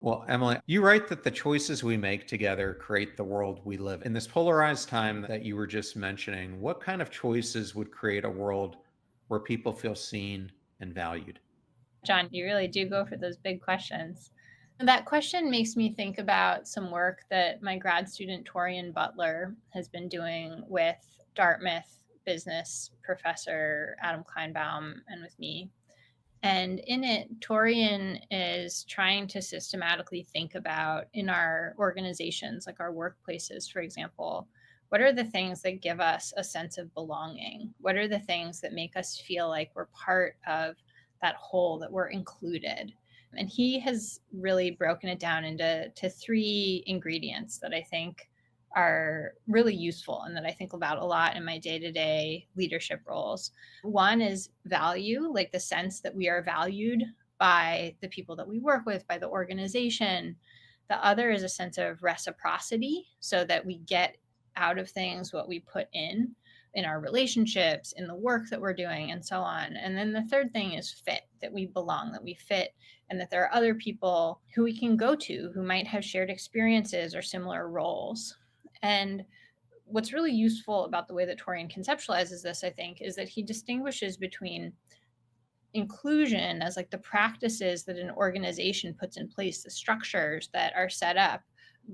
Well, Emily, you write that the choices we make together create the world we live. In this polarized time that you were just mentioning, what kind of choices would create a world where people feel seen and valued? John, you really do go for those big questions. And that question makes me think about some work that my grad student Torian Butler has been doing with Dartmouth business professor Adam Kleinbaum and with me. And in it, Torian is trying to systematically think about in our organizations, like our workplaces, for example, what are the things that give us a sense of belonging? What are the things that make us feel like we're part of that whole, that we're included? And he has really broken it down into three ingredients that I think are really useful and that I think about a lot in my day to day leadership roles. One is value, like the sense that we are valued by the people that we work with, by the organization. The other is a sense of reciprocity, so that we get out of things what we put in our relationships, in the work that we're doing, and so on. And then the third thing is fit, that we belong, that we fit, and that there are other people who we can go to who might have shared experiences or similar roles. And what's really useful about the way that Torian conceptualizes this, I think, is that he distinguishes between inclusion as like the practices that an organization puts in place, the structures that are set up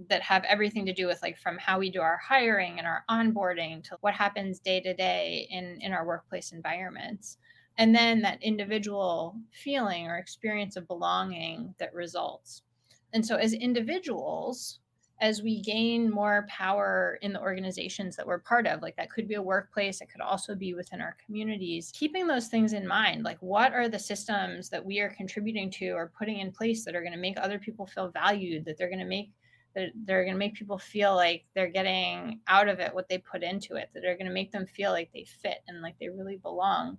that have everything to do with like from how we do our hiring and our onboarding to what happens day to day in our workplace environments. And then that individual feeling or experience of belonging that results. And so as individuals, as we gain more power in the organizations that we're part of, like that could be a workplace, it could also be within our communities, keeping those things in mind, like what are the systems that we are contributing to or putting in place that are going to make other people feel valued, that they're going to make people feel like they're getting out of it what they put into it, that are going to make them feel like they fit and like they really belong.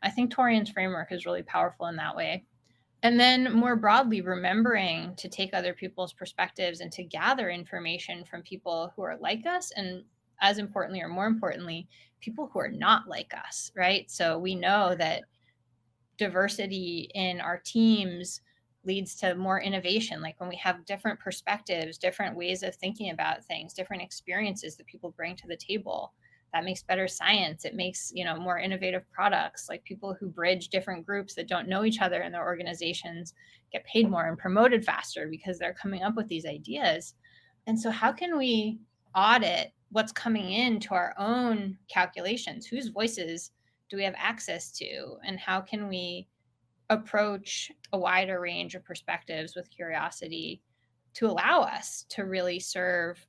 I think Torian's framework is really powerful in that way. And then more broadly, remembering to take other people's perspectives and to gather information from people who are like us, and as importantly or more importantly, people who are not like us, right? So we know that diversity in our teams leads to more innovation. Like when we have different perspectives, different ways of thinking about things, different experiences that people bring to the table, that makes better science. It makes, more innovative products. Like people who bridge different groups that don't know each other in their organizations get paid more and promoted faster because they're coming up with these ideas. And so how can we audit what's coming into our own calculations? Whose voices do we have access to? And how can we approach a wider range of perspectives with curiosity to allow us to really serve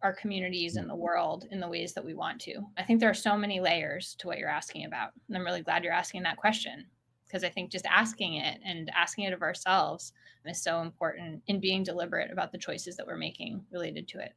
our communities and the world in the ways that we want to? I think there are so many layers to what you're asking about. And I'm really glad you're asking that question because I think just asking it and asking it of ourselves is so important in being deliberate about the choices that we're making related to it.